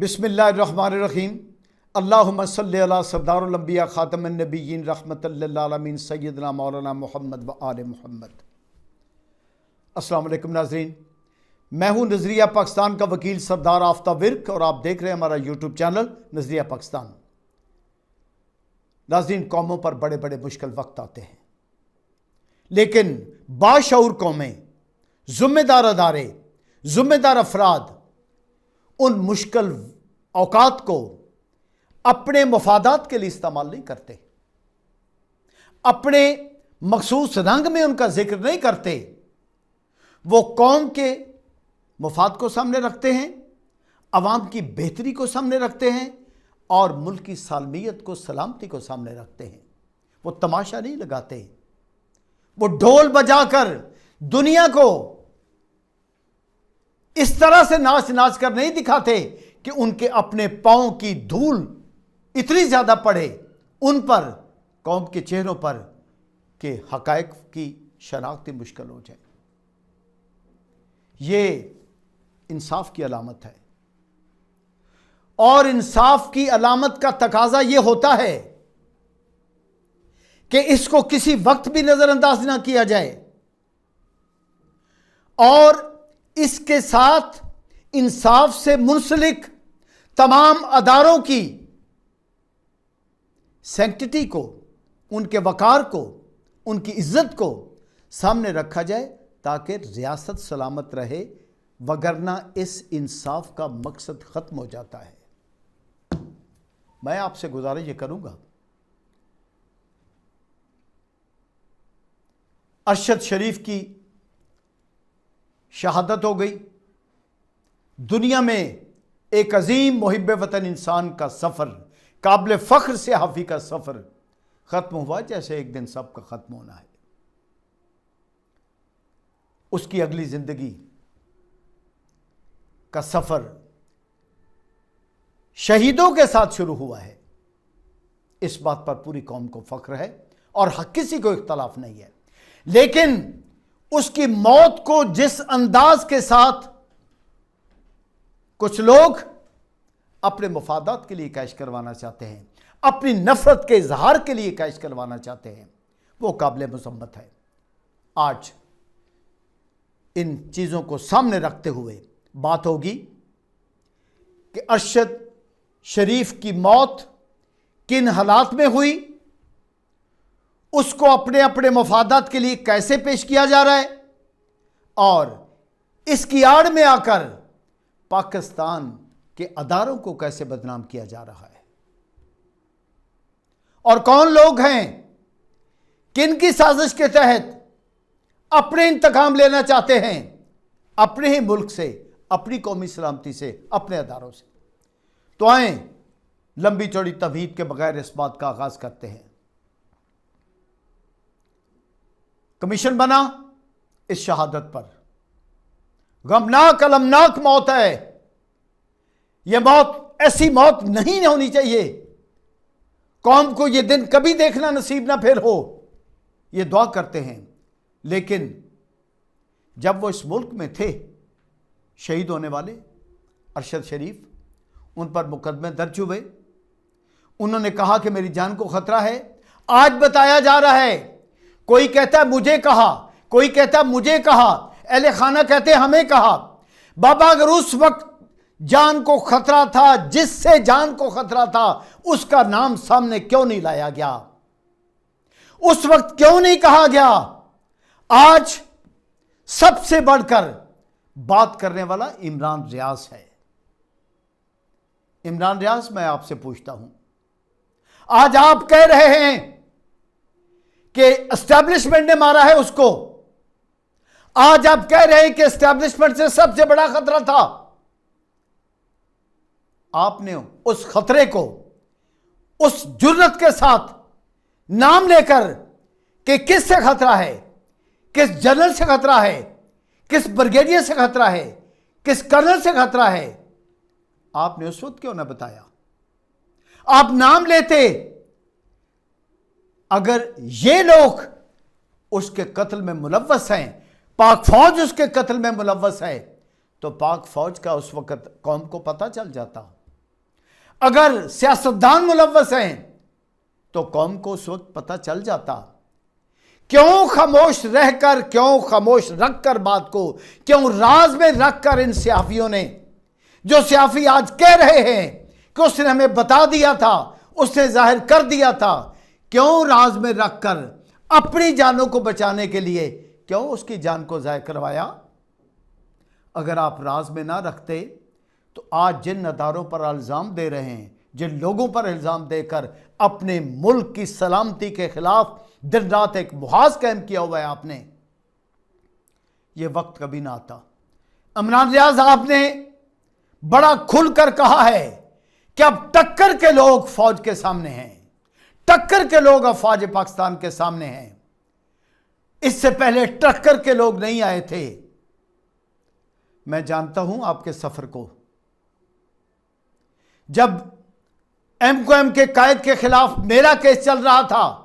बिस्मिल्लाहिर्रहमानिर्रहीम। अल्लाहुम्मा सल्लि अला सरदारुल अंबिया खातमुन नबिय्यीन रहमतल लिल आलमीन सय्यदना मौलाना मोहम्मद व आले मोहम्मद। अस्सलाम वालेकुम नाज़रीन, मैं हूँ नज़रिया पाकिस्तान का वकील सरदार आफ्ताब विर्क और आप देख रहे हैं हमारा यूट्यूब चैनल नज़रिया पाकिस्तान। नाज़रीन, कौमों पर बड़े बड़े मुश्किल वक्त आते हैं, लेकिन बाशऊर कौमें, ज़िम्मेदार अदारे, ज़िम्मेदार अफराद उन मुश्किल औकात को अपने मफादात के लिए इस्तेमाल नहीं करते, अपने मखसूस रंग में उनका जिक्र नहीं करते। वो कौम के मफाद को सामने रखते हैं, अवाम की बेहतरी को सामने रखते हैं और मुल्क की सालमियत को, सलामती को सामने रखते हैं। वो तमाशा नहीं लगाते, वो ढोल बजाकर दुनिया को इस तरह से नाच नाच कर नहीं दिखाते कि उनके अपने पांव की धूल इतनी ज्यादा पड़े उन पर, कौम के चेहरों पर, कि हकायक की शनाख्त मुश्किल हो जाए। ये इंसाफ की अलामत है और इंसाफ की अलामत का तकाजा ये होता है कि इसको किसी वक्त भी नजरअंदाज ना किया जाए और इसके साथ इंसाफ से मुंसलिक तमाम अदारों की सैंक्टिटी को, उनके वकार को, उनकी इज्जत को सामने रखा जाए ताकि रियासत सलामत रहे, वगरना इस इंसाफ का मकसद खत्म हो जाता है। मैं आपसे गुजारिश ये करूंगा, अरशद शरीफ की शहादत हो गई, दुनिया में एक अजीम मुहिब वतन इंसान का सफ़र, काबिल फ़ख्र से हाफी का सफ़र ख़त्म हुआ, जैसे एक दिन सबका ख़त्म होना है। उसकी अगली ज़िंदगी का सफ़र शहीदों के साथ शुरू हुआ है। इस बात पर पूरी कौम को फ़ख्र है और हक किसी को इख्तलाफ नहीं है, लेकिन उसकी मौत को जिस अंदाज के साथ कुछ लोग अपने मफादात के लिए कैश करवाना चाहते हैं, अपनी नफरत के इजहार के लिए कैश करवाना चाहते हैं, वो काबिल मुसम्मत है। आज इन चीज़ों को सामने रखते हुए बात होगी कि अरशद शरीफ की मौत किन हालात में हुई, उसको अपने अपने मफादात के लिए कैसे पेश किया जा रहा है और इसकी आड़ में आकर पाकिस्तान के अदारों को कैसे बदनाम किया जा रहा है और कौन लोग हैं किन की साजिश के तहत अपने इंतकाम लेना चाहते हैं, अपने ही मुल्क से, अपनी कौमी सलामती से, अपने अदारों से। तो आए लंबी चौड़ी तमहीद के बगैर इस बात का आगाज करते हैं। कमीशन बना इस शहादत पर, गमनाक अलमनाक मौत है। यह मौत ऐसी मौत नहीं होनी चाहिए, कौम को यह दिन कभी देखना नसीब ना फिर हो, यह दुआ करते हैं। लेकिन जब वो इस मुल्क में थे, शहीद होने वाले अरशद शरीफ, उन पर मुकदमे दर्ज हुए, उन्होंने कहा कि मेरी जान को खतरा है। आज बताया जा रहा है, कोई कहता है मुझे कहा, कोई कहता है मुझे कहा, अहले खाना कहते हमें कहा। बाबा, अगर उस वक्त जान को खतरा था, जिससे जान को खतरा था, उसका नाम सामने क्यों नहीं लाया गया, उस वक्त क्यों नहीं कहा गया? आज सबसे बढ़कर बात करने वाला इमरान रियाज है। इमरान रियाज, मैं आपसे पूछता हूं, आज आप कह रहे हैं कि एस्टैब्लिशमेंट ने मारा है उसको, आज आप कह रहे हैं कि एस्टैब्लिशमेंट से सबसे बड़ा खतरा था। आपने उस खतरे को उस जुर्रत के साथ नाम लेकर कि किससे खतरा है, किस जनरल से खतरा है, किस ब्रिगेडियर से खतरा है, किस कर्नल से खतरा है, आपने उस वक्त क्यों ना बताया? आप नाम लेते। अगर ये लोग उसके कत्ल में मुलव्वस हैं, पाक फौज उसके कत्ल में मुलव्वस है, तो पाक फौज का उस वक्त कौम को पता चल जाता अगर सियासतदान मुलव्वस हैं तो कौम को उस वक्त पता चल जाता। क्यों खामोश रहकर, क्यों खामोश रखकर बात को, क्यों राज में रखकर इन सियाफियों ने, जो सियाफी आज कह रहे हैं कि उसने हमें बता दिया था, उसने जाहिर कर दिया था, क्यों राज में रखकर अपनी जानों को बचाने के लिए क्यों उसकी जान को जाहिर करवाया? अगर आप राज में ना रखते तो आज जिन अदारों पर इल्ज़ाम दे रहे हैं, जिन लोगों पर इल्ज़ाम देकर अपने मुल्क की सलामती के खिलाफ दिन रात एक मुहाज कायम किया हुआ है आपने, यह वक्त कभी ना आता। इमरान रियाज आपने बड़ा खुलकर कहा है कि अब टक्कर के लोग फौज के सामने हैं, टक्कर के लोग अब फौज पाकिस्तान के सामने हैं। इससे पहले टक्कर के लोग नहीं आए थे। मैं जानता हूं आपके सफर को। जब एमक्यूएम के कायद के खिलाफ मेरा केस चल रहा था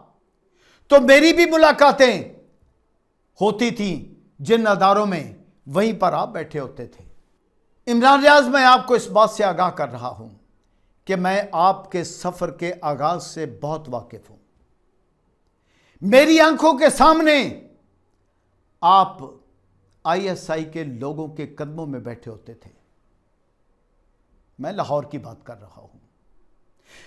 तो मेरी भी मुलाकातें होती थी जिन अदारों में, वहीं पर आप बैठे होते थे। इमरान रियाज, मैं आपको इस बात से आगाह कर रहा हूं कि मैं आपके सफर के आगाज से बहुत वाकिफ हूं। मेरी आंखों के सामने आप आईएसआई के लोगों के कदमों में बैठे होते थे। मैं लाहौर की बात कर रहा हूं।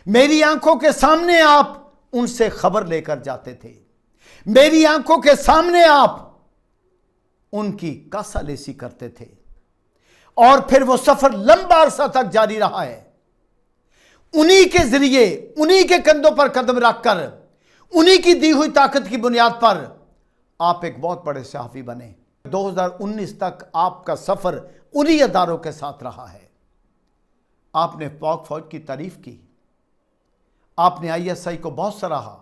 मेरी आंखों के सामने आप उनसे खबर लेकर जाते थे। मेरी आंखों के सामने आप उनकी कासालेसी करते थे और फिर वो सफर लंबा अरसा तक जारी रहा है। उन्हीं के जरिए, उन्हीं के कंधों पर कदम रखकर, उन्हीं की दी हुई ताकत की बुनियाद पर आप एक बहुत बड़े सहाफी बने। 2019 तक आपका सफर उन्हीं अदारों के साथ रहा है। आपने पाक फौज की तारीफ की, आपने आईएसआई को बहुत सराहा।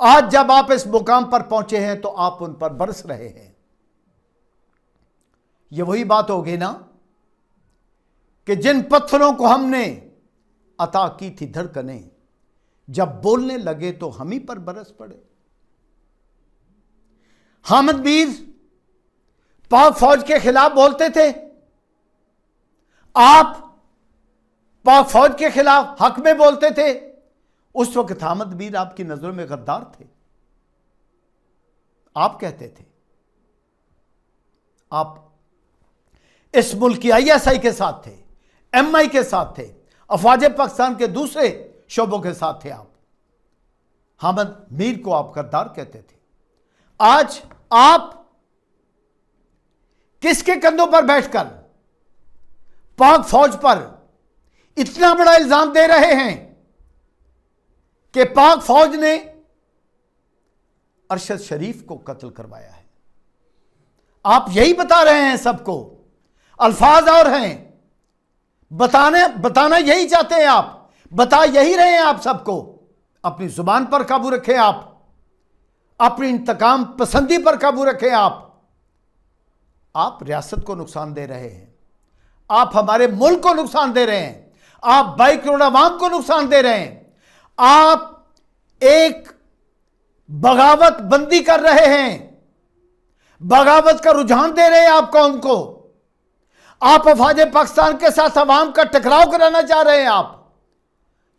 आज जब आप इस मुकाम पर पहुंचे हैं तो आप उन पर बरस रहे हैं। यह वही बात होगी ना कि जिन पत्थरों को हमने अता की थी धड़कनें, जब बोलने लगे तो हम ही पर बरस पड़े। हामिद मीर पाक फौज के खिलाफ बोलते थे, आप पाक फौज के खिलाफ हक में बोलते थे। उस वक्त हामिद मीर आपकी नजरों में गद्दार थे। आप कहते थे आप इस मुल्क की आईएसआई के साथ थे, एमआई के साथ थे, अफवाज पाकिस्तान के दूसरे शोबों के साथ थे। आप हामिद मीर को आप गद्दार कहते थे। आज आप किसके कंधों पर बैठकर पाक फौज पर इतना बड़ा इल्जाम दे रहे हैं कि पाक फौज ने अरशद शरीफ को कत्ल करवाया है? आप यही बता रहे हैं सबको, अल्फाज और हैं, बताना यही चाहते हैं आप, बता यही रहे हैं आप सबको। अपनी जुबान पर काबू रखें आप, अपनी इंतकाम पसंदी पर काबू रखें आप रियासत को नुकसान दे रहे हैं, आप हमारे मुल्क को नुकसान दे रहे हैं, आप 22 करोड़ आवाम को नुकसान दे रहे हैं, आप एक बगावत बंदी कर रहे हैं, बगावत का रुझान दे रहे हैं आप कौम को, आप अफवाज पाकिस्तान के साथ अवाम का टकराव कराना चाह रहे हैं आप।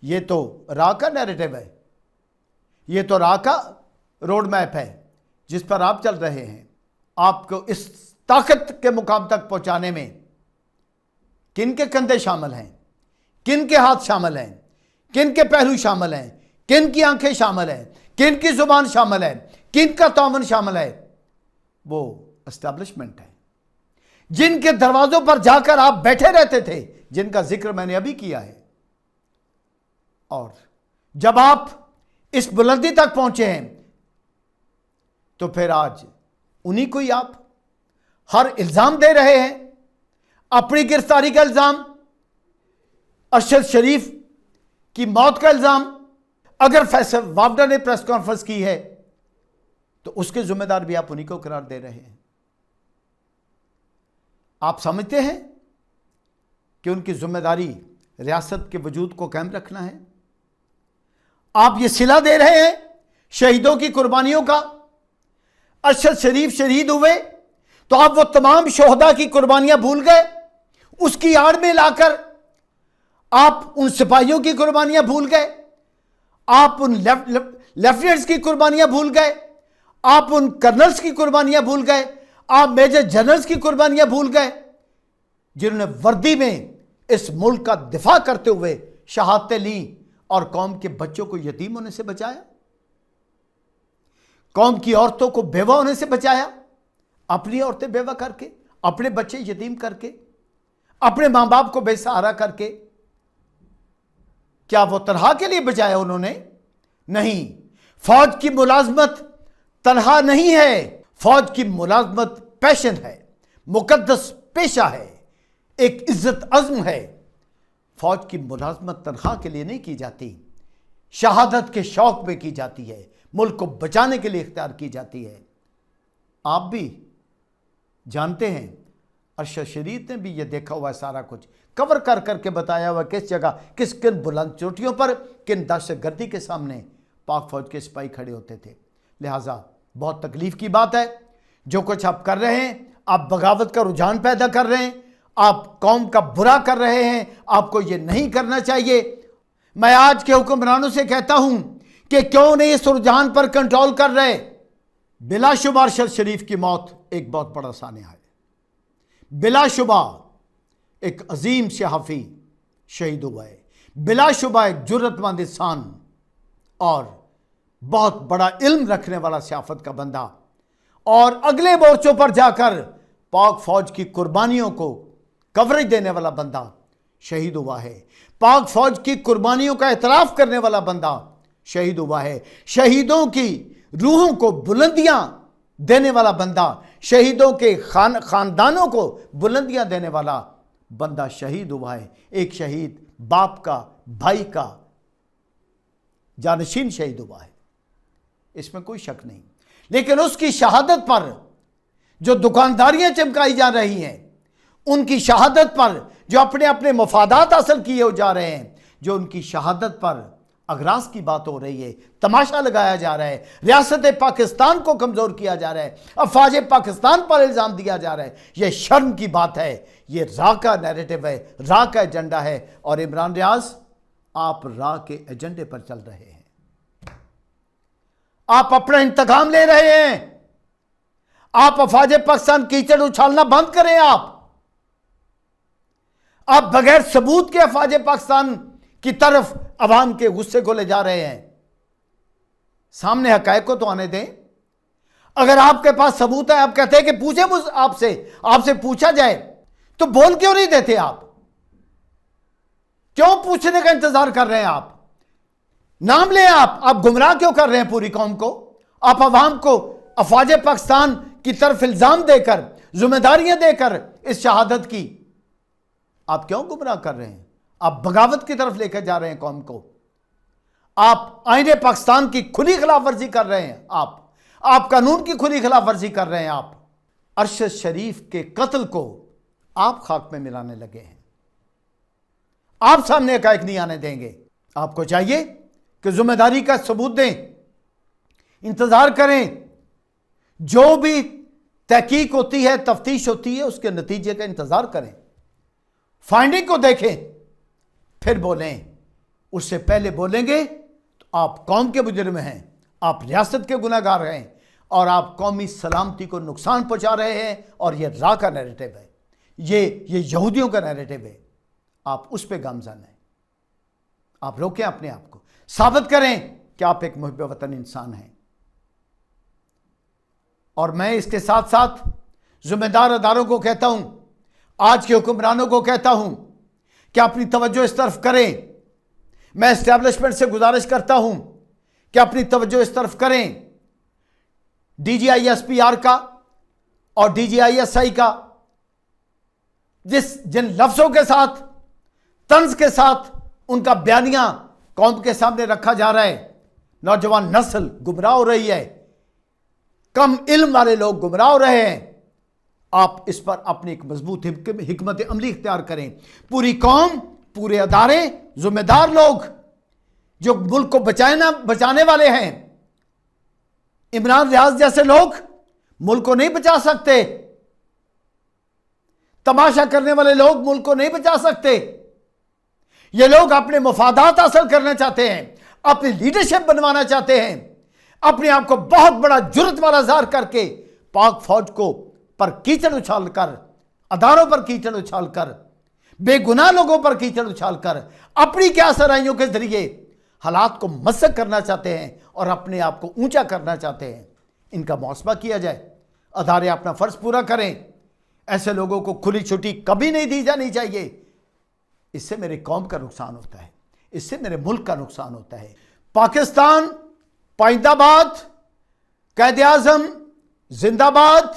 ये तो राह का नैरेटिव है, ये तो राह का रोड मैप है जिस पर आप चल रहे हैं। आपको इस ताकत के मुकाम तक पहुंचाने में किन के कंधे शामिल हैं, किन के हाथ शामिल हैं, किन के पहलू शामिल हैं, किन की आंखें शामिल हैं, किन की जुबान शामिल है, किन का तावन शामिल है, वो एस्टैब्लिशमेंट है जिनके दरवाजों पर जाकर आप बैठे रहते थे, जिनका जिक्र मैंने अभी किया है। और जब आप इस बुलंदी तक पहुंचे हैं तो फिर आज उन्हीं को ही आप हर इल्जाम दे रहे हैं। अपनी गिरफ्तारी का इल्जाम, अरशद शरीफ की मौत का इल्जाम, अगर फैसल वावडा ने प्रेस कॉन्फ्रेंस की है तो उसके जिम्मेदार भी आप उन्हीं को करार दे रहे हैं। आप समझते हैं कि उनकी जिम्मेदारी रियासत के वजूद को कायम रखना है। आप ये सिला दे रहे हैं शहीदों की कुर्बानियों का। अरशद शरीफ शहीद हुए तो आप वो तमाम शोहदा की कुर्बानियां भूल गए, उसकी आड़ में लाकर आप उन सिपाहियों की कुर्बानियां भूल गए, आप उन लेफ्टिनेंट्स की कुर्बानियां भूल गए, आप उन कर्नल्स की कुर्बानियां भूल गए, आप मेजर जनरल्स की कुर्बानियां भूल गए, जिन्होंने वर्दी में इस मुल्क का दिफा करते हुए शहादतें ली और कौम के बच्चों को यतीम होने से बचाया, कौम की औरतों को बेवा होने से बचाया, अपनी औरतें बेवा करके, अपने बच्चे यतीम करके, अपने मां बाप को बेसहारा करके। क्या वो तनहा के लिए बचाया उन्होंने? नहीं। फौज की मुलाजमत तनहा नहीं है, फौज की मुलाजमत पैशन है, मुकद्दस पेशा है, एक इज्जत अज़्म है। फौज की मुलाजमत तनख्वाह के लिए नहीं की जाती, शहादत के शौक में की जाती है, मुल्क को बचाने के लिए इख्तियार की जाती है। आप भी जानते हैं, अरशद शरीफ ने भी यह देखा हुआ है, सारा कुछ कवर कर करके बताया हुआ, किस जगह किस किन बुलंद चोटियों पर किन दहशतगर्दी के सामने पाक फौज के सिपाही खड़े होते थे। लिहाजा बहुत तकलीफ की बात है जो कुछ आप कर रहे हैं। आप बगावत का रुझान पैदा कर रहे हैं, आप कौम का बुरा कर रहे हैं, आपको ये नहीं करना चाहिए। मैं आज के हुक्मरानों से कहता हूं कि क्यों नहीं इस रुझान पर कंट्रोल कर रहे। बिलाशुबा अरशद शरीफ की मौत एक बहुत बड़ा सानिया है, बिलाशुबा एक अजीम सहाफ़ी शहीद हुआ है, बिलाशुबा एक जुर्रतमंद इंसान और बहुत बड़ा इल्म रखने वाला सियाफत का बंदा, और अगले मोर्चों पर जाकर पाक फौज की कुर्बानियों को कवरेज देने वाला बंदा शहीद हुआ है, पाक फौज की कुर्बानियों का एतराफ़ करने वाला बंदा शहीद हुआ है, शहीदों की रूहों को बुलंदियां देने वाला बंदा, शहीदों के खानदानों को बुलंदियां देने वाला बंदा शहीद हुआ है। एक शहीद बाप का, भाई का जानशीन शहीद हुआ है, इसमें कोई शक नहीं। लेकिन उसकी शहादत पर जो दुकानदारियां चमकाई जा रही हैं, उनकी शहादत पर जो अपने अपने मफादात हासिल किए जा रहे हैं, जो उनकी शहादत पर अगराज की बात हो रही है, तमाशा लगाया जा रहा है, रियासत पाकिस्तान को कमज़ोर किया जा रहा है, अफवाज पाकिस्तान पर इल्ज़ाम दिया जा रहा है, यह शर्म की बात है। यह रा का नैरेटिव है, रा का एजेंडा है, और इमरान रियाज आप रा के एजेंडे पर चल रहे हैं। आप अपना इंतकाम ले रहे हैं। आप अफवाज पाकिस्तान कीचड़ उछालना बंद करें। आप बगैर सबूत के अफवाज पाकिस्तान की तरफ अवाम के गुस्से को ले जा रहे हैं। सामने हकायक को तो आने दें। अगर आपके पास सबूत है, आप कहते हैं कि पूछे मुझ आपसे पूछा जाए, तो बोल क्यों नहीं देते? आप क्यों पूछने का इंतजार कर रहे हैं? आप नाम लें। आप गुमराह क्यों कर रहे हैं पूरी कौम को? आप अवाम को अफवाज पाकिस्तान की तरफ इल्जाम देकर, जिम्मेदारियां देकर इस शहादत की आप क्यों गुमराह कर रहे हैं? आप बगावत की तरफ लेकर जा रहे हैं कौम को। आप आईने पाकिस्तान की खुली खिलाफ वर्जी कर रहे हैं। आप कानून की खुली खिलाफ वर्जी कर रहे हैं। आप अरशद शरीफ के कत्ल को आप खाक में मिलाने लगे हैं। आप सामने हकायक नहीं आने देंगे। आपको चाहिए कि जिम्मेदारी का सबूत दें, इंतजार करें। जो भी तहकीक होती है, तफ्तीश होती है, उसके नतीजे का इंतजार करें, फाइंडिंग को देखें, फिर बोलें। उससे पहले बोलेंगे तो आप कौम के मुजरिम हैं, आप रियासत के गुनहगार हैं, और आप कौमी सलामती को नुकसान पहुंचा रहे हैं। और यह रा का नैरेटिव है, ये यहूदियों का नैरेटिव है। आप उस पर गामज़न हैं। आप रोकें अपने आप को, साबित करें कि आप एक मुहिब वतन इंसान हैं। और मैं इसके साथ साथ जिम्मेदार अदारों को कहता हूं, आज के हुक्मरानों को कहता हूं कि अपनी तवज्जो इस तरफ करें। मैं एस्टैब्लिशमेंट से गुजारिश करता हूं कि अपनी तवज्जो इस तरफ करें। DGISPR का और DGISI का जिन लफ्जों के साथ, तंज के साथ उनका बयानिया कौम के सामने रखा जा रहा है, नौजवान नस्ल गुमराह हो रही है, कम इल्म वाले लोग गुमराह हो रहे हैं। आप इस पर अपनी एक मजबूत हिकमत अमली इख्तियार करें। पूरी कौम, पूरे अदारे, जिम्मेदार लोग जो मुल्क को बचाने वाले हैं। इमरान रियाज जैसे लोग मुल्क को नहीं बचा सकते। तमाशा करने वाले लोग मुल्क को नहीं बचा सकते। ये लोग अपने मुफादात हासिल करना चाहते हैं, अपनी लीडरशिप बनवाना चाहते हैं, अपने आप को बहुत बड़ा जुर्रत वाला ज़ाहिर करके पाक फौज को पर कीचड़ उछालकर, अदारों पर कीचड़ उछालकर, बेगुनाह लोगों पर कीचड़ उछालकर अपनी क्या सराइयों के जरिए हालात को मसक करना चाहते हैं और अपने आप को ऊंचा करना चाहते हैं। इनका मुआसबा किया जाए, अदारे अपना फर्ज पूरा करें। ऐसे लोगों को खुली छुट्टी कभी नहीं दी जानी चाहिए। इससे मेरे कौम का नुकसान होता है, इससे मेरे मुल्क का नुकसान होता है। पाकिस्तान पाइंदाबाद, कायदे आज़म जिंदाबाद,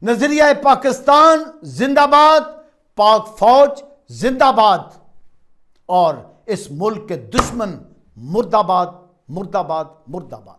नजरिया पाकिस्तान जिंदाबाद, पाक फौज जिंदाबाद और इस मुल्क के दुश्मन मुर्दाबाद मुर्दाबाद मुर्दाबाद।